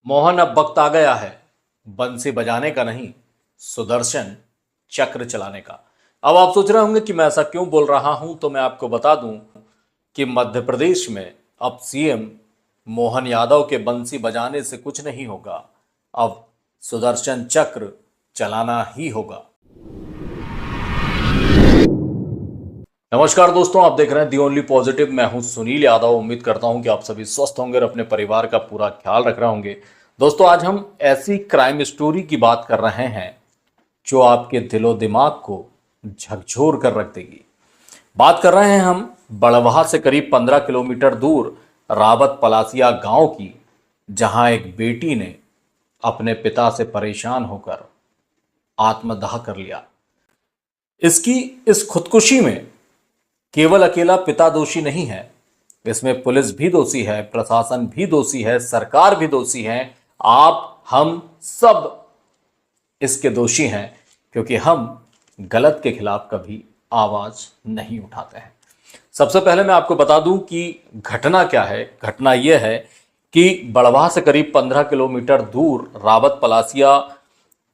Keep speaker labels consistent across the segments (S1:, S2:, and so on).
S1: मोहन, अब वक्त आ गया है बंसी बजाने का नहीं, सुदर्शन चक्र चलाने का। अब आप सोच रहे होंगे कि मैं ऐसा क्यों बोल रहा हूं, तो मैं आपको बता दूं कि मध्य प्रदेश में अब सीएम मोहन यादव के बंसी बजाने से कुछ नहीं होगा। अब सुदर्शन चक्र चलाना ही होगा। नमस्कार दोस्तों, आप देख रहे हैं दी ओनली पॉजिटिव। मैं हूं सुनील यादव। उम्मीद करता हूं कि आप सभी स्वस्थ होंगे और अपने परिवार का पूरा ख्याल रख रहे होंगे। दोस्तों, आज हम ऐसी क्राइम स्टोरी की बात कर रहे हैं जो आपके दिलो दिमाग को झकझोर कर रख देगी। बात कर रहे हैं हम बड़वाह से करीब 15 किलोमीटर दूर रावत पलासिया गांव की, जहां एक बेटी ने अपने पिता से परेशान होकर आत्मदाह कर लिया। इसकी इस खुदकुशी में केवल अकेला पिता दोषी नहीं है, इसमें पुलिस भी दोषी है, प्रशासन भी दोषी है, सरकार भी दोषी है। आप हम सब इसके दोषी हैं, क्योंकि हम गलत के खिलाफ कभी आवाज नहीं उठाते हैं। सबसे पहले मैं आपको बता दूं कि घटना क्या है। घटना यह है कि बड़वाह से करीब 15 किलोमीटर दूर रावत पलासिया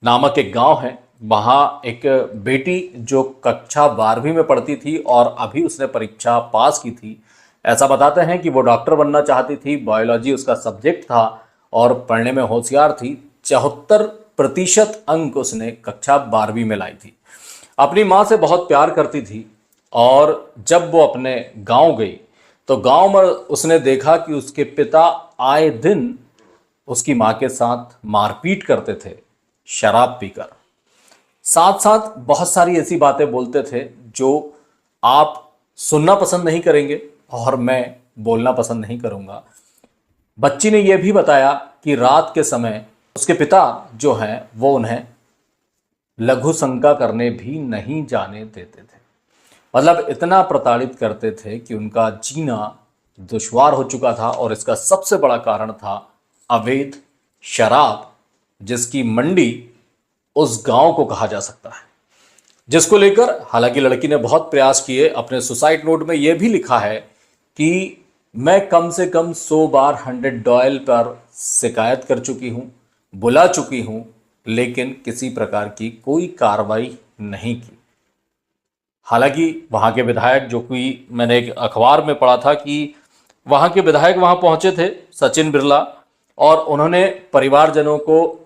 S1: नामक एक गांव है। वहाँ एक बेटी जो कक्षा 12वीं में पढ़ती थी और अभी उसने परीक्षा पास की थी। ऐसा बताते हैं कि वो डॉक्टर बनना चाहती थी, बायोलॉजी उसका सब्जेक्ट था और पढ़ने में होशियार थी। 74% अंक उसने कक्षा 12वीं में लाई थी। अपनी माँ से बहुत प्यार करती थी और जब वो अपने गांव गई तो गांव में उसने देखा कि उसके पिता आए दिन उसकी माँ के साथ मारपीट करते थे, शराब पीकर। साथ साथ बहुत सारी ऐसी बातें बोलते थे जो आप सुनना पसंद नहीं करेंगे और मैं बोलना पसंद नहीं करूंगा। बच्ची ने यह भी बताया कि रात के समय उसके पिता जो हैं वो उन्हें लघु शंका करने भी नहीं जाने देते थे। मतलब इतना प्रताड़ित करते थे कि उनका जीना दुश्वार हो चुका था। और इसका सबसे बड़ा कारण था अवैध शराब, जिसकी मंडी उस गांव को कहा जा सकता है। जिसको लेकर हालांकि लड़की ने बहुत प्रयास किए। अपने सुसाइड नोट में यह भी लिखा है कि मैं कम से कम 100 बार 100 डायल पर शिकायत कर चुकी हूं, बुला चुकी हूं, लेकिन किसी प्रकार की कोई कार्रवाई नहीं की। हालांकि वहां के विधायक, जो कि मैंने एक अखबार में पढ़ा था कि वहां के विधायक वहां पहुंचे थे, सचिन बिरला, और उन्होंने परिवारजनों को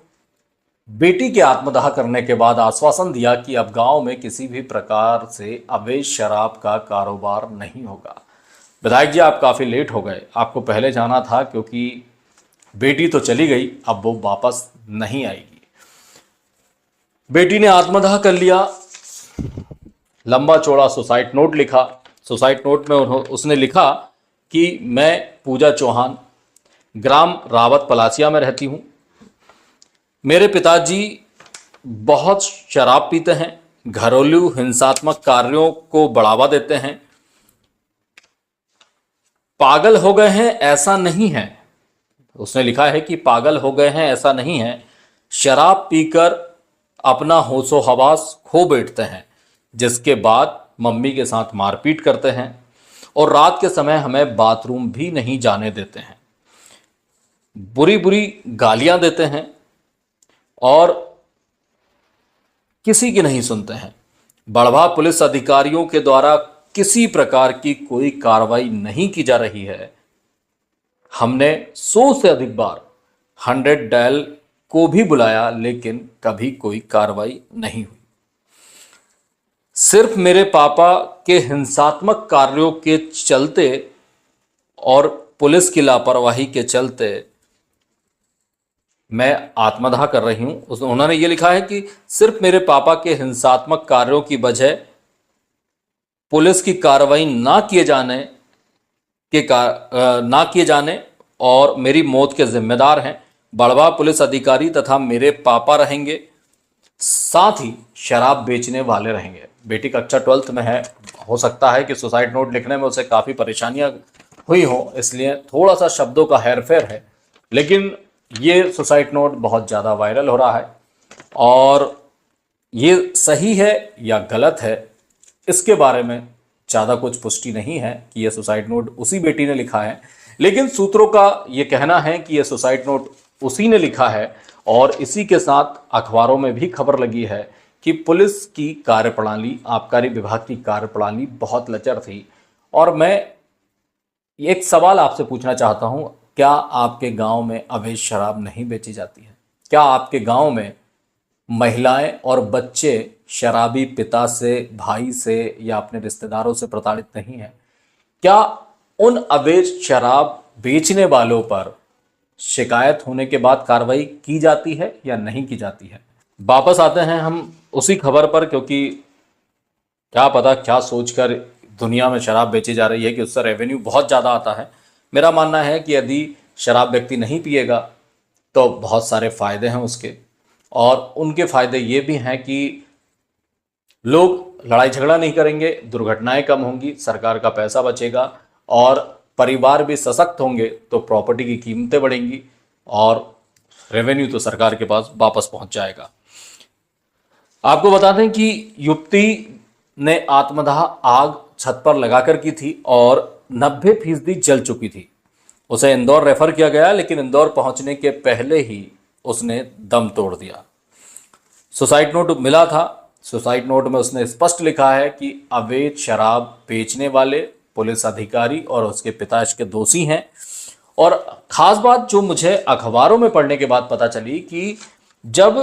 S1: बेटी के आत्मदाह करने के बाद आश्वासन दिया कि अब गांव में किसी भी प्रकार से अवैध शराब का कारोबार नहीं होगा। विधायक जी, आप काफ़ी लेट हो गए, आपको पहले जाना था, क्योंकि बेटी तो चली गई, अब वो वापस नहीं आएगी। बेटी ने आत्मदाह कर लिया। लंबा चौड़ा सुसाइड नोट लिखा। सुसाइड नोट में उसने लिखा कि मैं पूजा चौहान, ग्राम रावत पलासिया में रहती हूँ। मेरे पिताजी बहुत शराब पीते हैं, घरेलू हिंसात्मक कार्यों को बढ़ावा देते हैं। पागल हो गए हैं ऐसा नहीं है, उसने लिखा है कि पागल हो गए हैं ऐसा नहीं है, शराब पीकर अपना होशो हवास खो बैठते हैं, जिसके बाद मम्मी के साथ मारपीट करते हैं और रात के समय हमें बाथरूम भी नहीं जाने देते हैं, बुरी बुरी गालियां देते हैं और किसी की नहीं सुनते हैं। बड़वाह पुलिस अधिकारियों के द्वारा किसी प्रकार की कोई कार्रवाई नहीं की जा रही है। हमने 100 से अधिक बार 100 डायल को भी बुलाया, लेकिन कभी कोई कार्रवाई नहीं हुई। सिर्फ मेरे पापा के हिंसात्मक कार्यों के चलते और पुलिस की लापरवाही के चलते मैं आत्मदाह कर रही हूं। उन्होंने ये लिखा है कि सिर्फ मेरे पापा के हिंसात्मक कार्यों की वजह पुलिस की कार्रवाई ना किए जाने और मेरी मौत के जिम्मेदार हैं बड़वाह पुलिस अधिकारी तथा मेरे पापा रहेंगे, साथ ही शराब बेचने वाले रहेंगे। बेटी कक्षा 12th में है, हो सकता है कि सुसाइड नोट लिखने में उसे काफ़ी परेशानियां हुई हो, इसलिए थोड़ा सा शब्दों का हेरफेर है, लेकिन ये सुसाइड नोट बहुत ज़्यादा वायरल हो रहा है। और ये सही है या गलत है, इसके बारे में ज़्यादा कुछ पुष्टि नहीं है कि यह सुसाइड नोट उसी बेटी ने लिखा है, लेकिन सूत्रों का ये कहना है कि यह सुसाइड नोट उसी ने लिखा है और इसी के साथ अखबारों में भी खबर लगी है कि पुलिस की कार्यप्रणाली, आबकारी विभाग की कार्यप्रणाली बहुत लचर थी। और मैं एक सवाल आपसे पूछना चाहता हूं, क्या आपके गांव में अवैध शराब नहीं बेची जाती है? क्या आपके गांव में महिलाएं और बच्चे शराबी पिता से, भाई से या अपने रिश्तेदारों से प्रताड़ित नहीं हैं? क्या उन अवैध शराब बेचने वालों पर शिकायत होने के बाद कार्रवाई की जाती है या नहीं की जाती है? वापस आते हैं हम उसी खबर पर, क्योंकि क्या पता क्या सोचकर दुनिया में शराब बेची जा रही है कि उससे रेवेन्यू बहुत ज़्यादा आता है। मेरा मानना है कि यदि शराब व्यक्ति नहीं पिएगा तो बहुत सारे फायदे हैं उसके, और उनके फायदे ये भी हैं कि लोग लड़ाई झगड़ा नहीं करेंगे, दुर्घटनाएं कम होंगी, सरकार का पैसा बचेगा और परिवार भी सशक्त होंगे तो प्रॉपर्टी की कीमतें बढ़ेंगी और रेवेन्यू तो सरकार के पास वापस पहुंच जाएगा। आपको बता दें कि युवती ने आत्मदाह आग छत पर लगाकर की थी और 90% जल चुकी थी। उसे इंदौर रेफर किया गया, लेकिन इंदौर पहुंचने के पहले ही उसने दम तोड़ दिया। सुसाइड नोट मिला था। सुसाइड नोट में उसने स्पष्ट लिखा है कि अवैध शराब बेचने वाले पुलिस अधिकारी और उसके पिता इसके दोषी हैं। और खास बात जो मुझे अखबारों में पढ़ने के बाद पता चली कि जब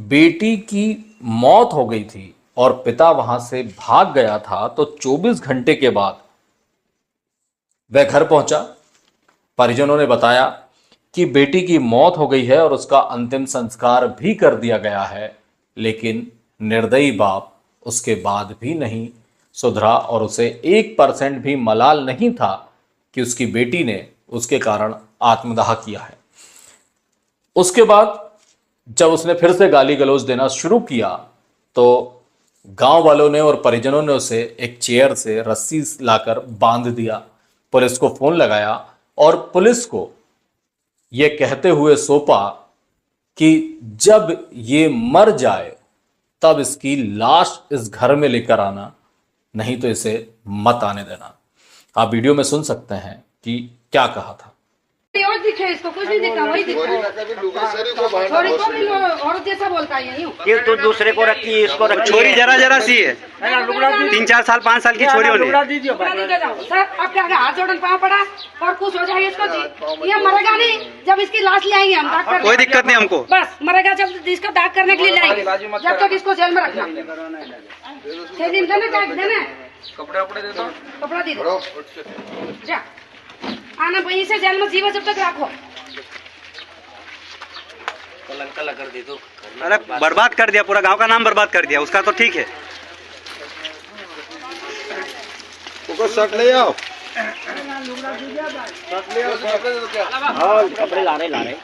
S1: बेटी की मौत हो गई थी और पिता वहां से भाग गया था तो 24 घंटे के बाद वह घर पहुंचा। परिजनों ने बताया कि बेटी की मौत हो गई है और उसका अंतिम संस्कार भी कर दिया गया है, लेकिन निर्दयी बाप उसके बाद भी नहीं सुधरा और उसे 1% भी मलाल नहीं था कि उसकी बेटी ने उसके कारण आत्मदाह किया है। उसके बाद जब उसने फिर से गाली गलौज देना शुरू किया तो गांव वालों ने और परिजनों ने उसे एक चेयर से रस्सी लाकर बांध दिया। पुलिस को फोन लगाया और पुलिस को यह कहते हुए सौंपा कि जब ये मर जाए तब इसकी लाश इस घर में लेकर आना, नहीं तो इसे मत आने देना। आप वीडियो में सुन सकते हैं कि क्या कहा था।
S2: और दिखे इसको कुछ नहीं दिखा, वही दिखा छोरी को भी और जैसा बोलता है यही
S3: ये तो दूसरे को रखी है, इसको रखी। छोरी जरा जरा सी है, 3-4 साल 5 साल की छोरी होनी।
S2: सर अब क्या हाथ जोड़न पाँव पड़ा और कुछ हो जाए इसको, ये मरेगा नहीं। जब इसकी लाश ले आएंगे हम दाग करने,
S3: कोई दिक्कत नहीं हमको।
S2: बस मरेगा जब इसको दाग करने के लिए लाएंगे, जब तक इसको जेल में रखना। 6 दिन देना कपड़ा दे दो, जा आना वहीं से जेल में जीवा जब तक रखो।
S3: कर दे दो। अरे बर्बाद कर दिया, पूरा गांव का नाम बर्बाद कर दिया उसका, तो ठीक है।
S4: शर्ट ले आओ,
S3: कपड़े ला रहे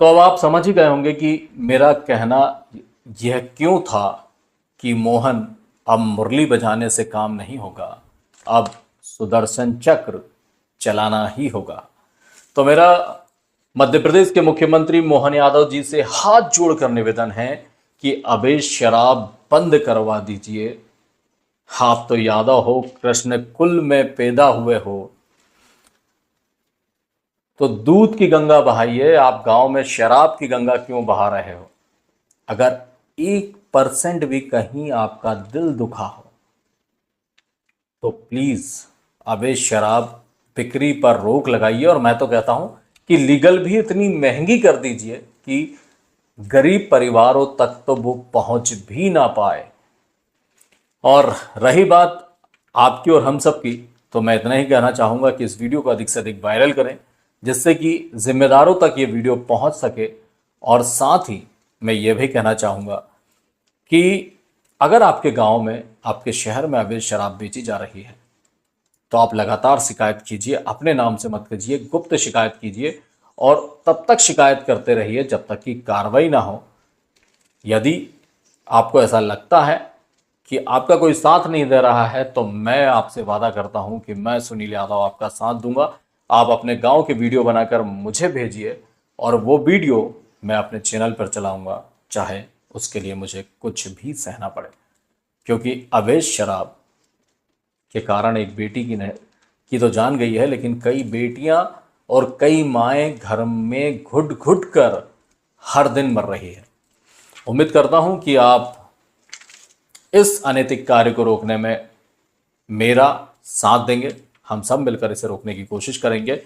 S1: तो अब आप समझ ही गए होंगे कि मेरा कहना यह क्यों था कि मोहन अब मुरली बजाने से काम नहीं होगा, अब सुदर्शन चक्र चलाना ही होगा। तो मेरा मध्य प्रदेश के मुख्यमंत्री मोहन यादव जी से हाथ जोड़कर निवेदन है कि अवैध शराब बंद करवा दीजिए। आप तो यादव हो, कृष्ण कुल में पैदा हुए हो, तो दूध की गंगा बहाइए। आप गांव में शराब की गंगा क्यों बहा रहे हो? अगर 1% भी कहीं आपका दिल दुखा हो तो प्लीज अवैध शराब बिक्री पर रोक लगाइए। और मैं तो कहता हूं कि लीगल भी इतनी महंगी कर दीजिए कि गरीब परिवारों तक तो वो पहुंच भी ना पाए। और रही बात आपकी और हम सब की, तो मैं इतना ही कहना चाहूंगा कि इस वीडियो को अधिक से अधिक वायरल करें, जिससे कि जिम्मेदारों तक ये वीडियो पहुंच सके। और साथ ही मैं ये भी कहना चाहूँगा कि अगर आपके गांव में, आपके शहर में अवैध शराब बेची जा रही है तो आप लगातार शिकायत कीजिए, अपने नाम से मत कीजिए, गुप्त शिकायत कीजिए और तब तक शिकायत करते रहिए जब तक कि कार्रवाई ना हो। यदि आपको ऐसा लगता है कि आपका कोई साथ नहीं दे रहा है तो मैं आपसे वादा करता हूं कि मैं सुनील यादव आपका साथ दूंगा। आप अपने गांव के वीडियो बनाकर मुझे भेजिए और वो वीडियो मैं अपने चैनल पर चलाऊंगा, चाहे उसके लिए मुझे कुछ भी सहना पड़े, क्योंकि अवैध शराब के कारण एक बेटी की तो जान गई है, लेकिन कई बेटियां और कई माएँ घर में घुट घुट कर हर दिन मर रही है। उम्मीद करता हूं कि आप इस अनैतिक कार्य को रोकने में मेरा साथ देंगे। हम सब मिलकर इसे रोकने की कोशिश करेंगे।